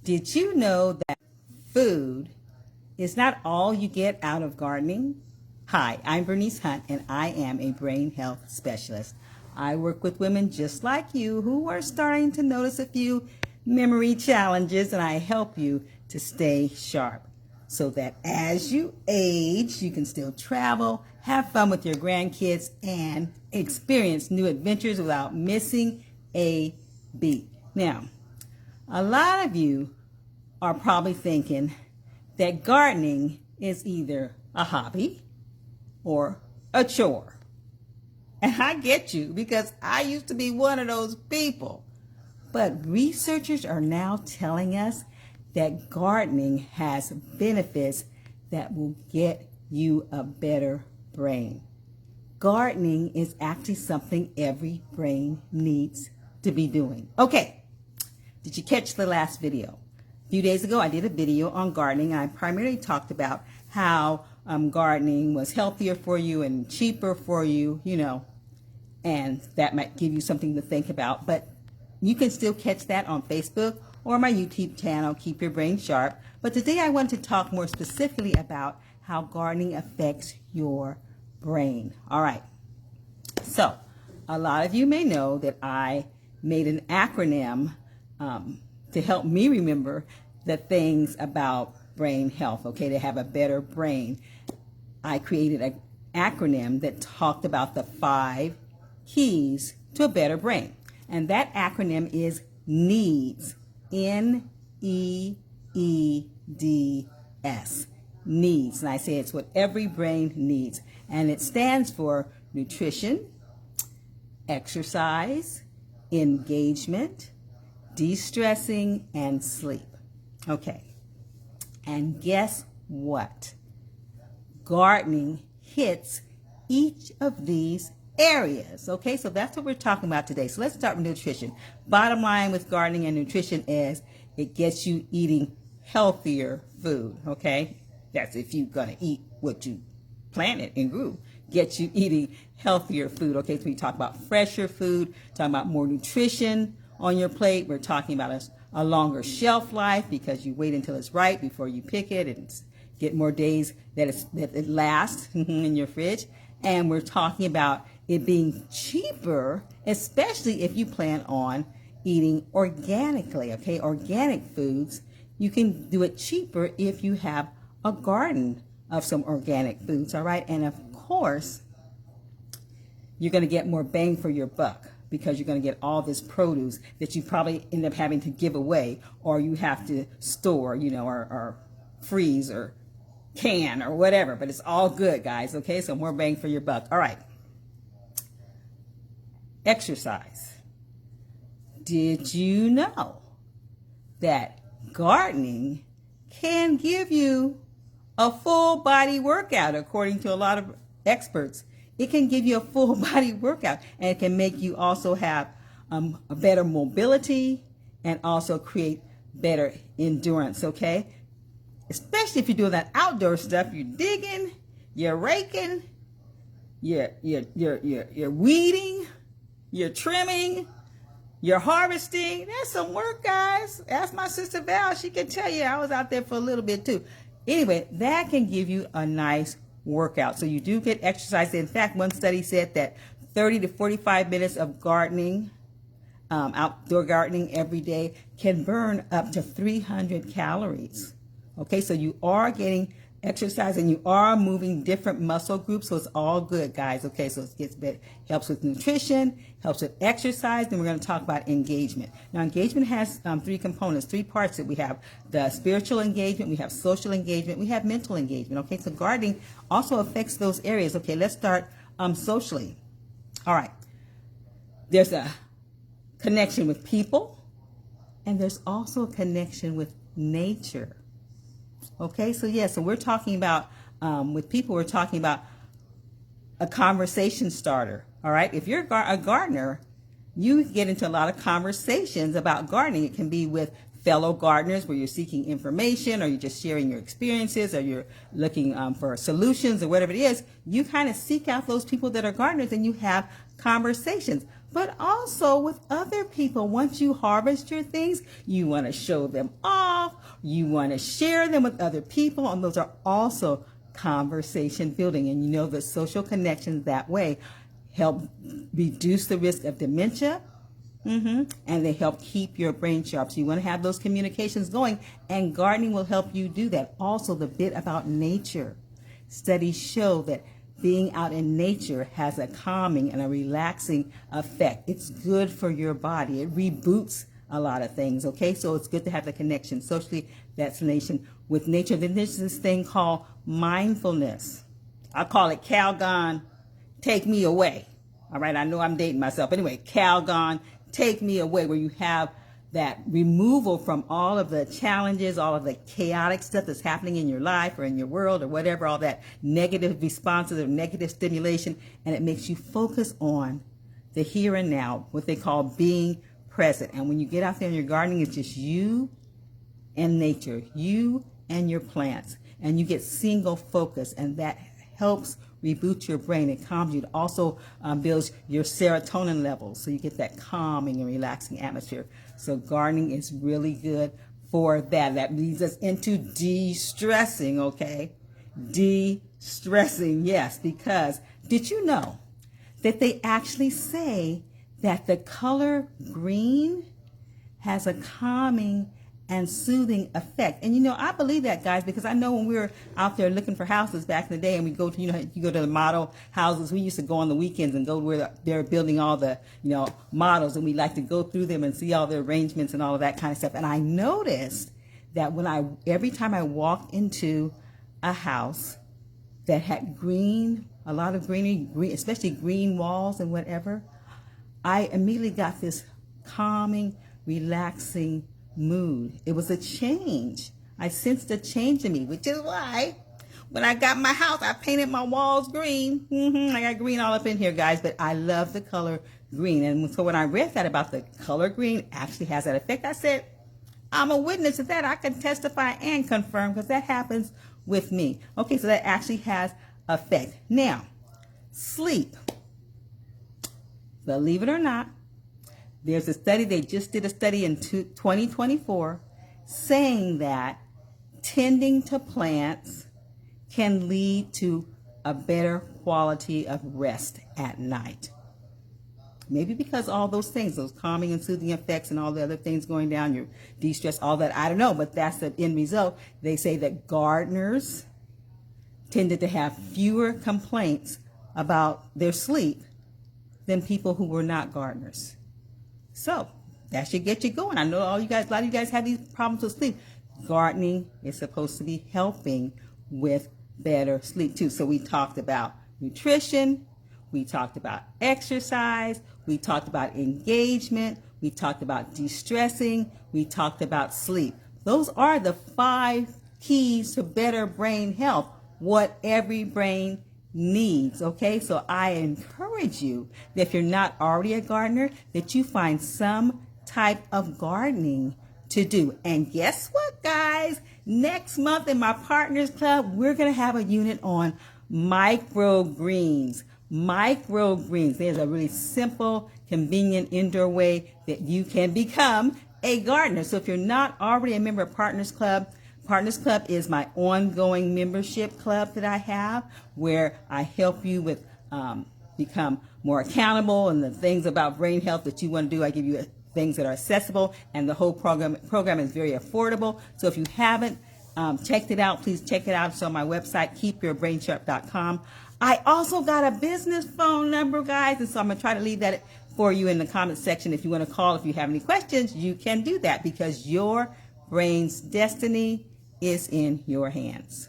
Did you know that food is not all you get out of gardening? Hi, I'm Bernice Hunt, and I am a brain health specialist. I work with women just like you who are starting to notice a few memory challenges, and I help you to stay sharp so that as you age, you can still travel, have fun with your grandkids, and experience new adventures without missing a beat. Now, a lot of you are probably thinking that gardening is either a hobby or a chore. And I get you, because I used to be one of those people. But researchers are now telling us that gardening has benefits that will get you a better brain. Gardening is actually something every brain needs to be doing. Okay, did you catch the last video? A few days ago, I did a video on gardening, and I primarily talked about how gardening was healthier for you and cheaper for you, and that might give you something to think about. But you can still catch that on Facebook or my YouTube channel, Keep Your Brain Sharp. But today I want to talk more specifically about how gardening affects your brain. All right. So a lot of you may know that I made an acronym to help me remember the things about brain health, okay, to have a better brain. I created an acronym that talked about the 5 keys to a better brain. And that acronym is NEEDS, N-E-E-D-S, NEEDS. And I say it's what every brain needs. And it stands for nutrition, exercise, engagement, de-stressing, and sleep. Okay. And guess what? Gardening hits each of these areas. Okay, so that's what we're talking about today. So let's start with nutrition. Bottom line with gardening and nutrition is it gets you eating healthier food. Okay, that's if you're going to eat what you planted and grew. Get you eating healthier food. Okay, so we talk about fresher food, talking about more nutrition on your plate. We're talking about a longer shelf life because you wait until it's ripe before you pick it and get more days that it lasts in your fridge. And we're talking about it being cheaper, especially if you plan on eating organically, okay? Organic foods, you can do it cheaper if you have a garden of some organic foods, all right? And of course, you're going to get more bang for your buck because you're going to get all this produce that you probably end up having to give away, or you have to store, or freeze or can or whatever, but it's all good, guys, okay? So more bang for your buck. All right. Exercise. Did you know that gardening can give you a full body workout? According to a lot of experts, it can give you a full body workout, and it can make you also have a better mobility and also create better endurance, okay? Especially if you're doing that outdoor stuff, you're digging, you're raking, you're weeding, you're trimming, you're harvesting. That's some work, guys. Ask my sister Val, she can tell you. I was out there for a little bit too. Anyway, that can give you a nice workout. So you do get exercise. In fact, one study said that 30 to 45 minutes of gardening, outdoor gardening every day can burn up to 300 calories. Okay, so you are getting exercise and you are moving different muscle groups, so it's all good, guys. Okay, so it gets better, helps with nutrition, helps with exercise. Then we're going to talk about engagement. Now, engagement has 3 components, 3 parts that we have: the spiritual engagement, we have social engagement, we have mental engagement. Okay, so gardening also affects those areas. Okay, let's start socially. All right, there's a connection with people, and there's also a connection with nature. Okay, so so we're talking about, with people, we're talking about a conversation starter, all right? If you're a gardener, you get into a lot of conversations about gardening. It can be with fellow gardeners where you're seeking information, or you're just sharing your experiences, or you're looking for solutions or whatever it is. You kind of seek out those people that are gardeners and you have conversations. but also with other people. Once you harvest your things, you want to show them off, you want to share them with other people, and those are also conversation building. And you know the social connections that way help reduce the risk of dementia, and they help keep your brain sharp. So you want to have those communications going, and gardening will help you do that. Also, the bit about nature. Studies show that being out in nature has a calming and a relaxing effect. It's good for your body. It reboots a lot of things, okay? So it's good to have the connection, socially, that's nation with nature. Then there's this thing called mindfulness. I call it Calgon, take me away. All right, I know I'm dating myself. Anyway, Calgon, take me away, where you have that removal from all of the challenges, all of the chaotic stuff that's happening in your life or in your world or whatever, all that negative responses or negative stimulation, and it makes you focus on the here and now, what they call being present. And when you get out there in your gardening, it's just you and nature, you and your plants, and you get single focus, and that helps reboot your brain. It calms you. It also builds your serotonin levels, so you get that calming and relaxing atmosphere. So gardening is really good for that. That leads us into de-stressing, okay? De-stressing, yes, because did you know that they actually say that the color green has a calming and soothing effect? And you know, I believe that, guys, because I know when we were out there looking for houses back in the day, and we go to, you know, you go to the model houses, we used to go on the weekends and go where they're building all the, you know, models, and we like to go through them and see all the arrangements and all of that kind of stuff. And I noticed that every time I walked into a house that had green, a lot of greenery, especially green walls and whatever, I immediately got this calming, relaxing mood. It was a change. I sensed a change in me, which is why when I got my house, I painted my walls green. I got green all up in here, guys, but I love the color green. And so when I read that about the color green actually has that effect, I said, I'm a witness to that. I can testify and confirm, because that happens with me. Okay, so that actually has effect. Now, sleep. Believe it or not, there's a study, they just did a study in 2024 saying that tending to plants can lead to a better quality of rest at night. Maybe because all those things, those calming and soothing effects and all the other things going down, your de-stress, all that, I don't know, but that's the end result. They say that gardeners tended to have fewer complaints about their sleep than people who were not gardeners. So that should get you going. I know a lot of you guys have these problems with sleep. Gardening is supposed to be helping with better sleep too. So we talked about nutrition, we talked about exercise, we talked about engagement, we talked about de-stressing, we talked about sleep. Those are the 5 keys to better brain health, what every brain needs, okay? So I encourage you that if you're not already a gardener, that you find some type of gardening to do. And guess what, guys? Next month in my Partners Club, we're going to have a unit on microgreens. Microgreens. There's a really simple, convenient indoor way that you can become a gardener. So if you're not already a member of Partners Club is my ongoing membership club that I have, where I help you with become more accountable and the things about brain health that you want to do. I give you things that are accessible, and the whole program is very affordable. So if you haven't checked it out, please check it out. It's on my website, keepyourbrainsharp.com. I also got a business phone number, guys, and so I'm going to try to leave that for you in the comment section. If you want to call, if you have any questions, you can do that, because your brain's destiny is in your hands.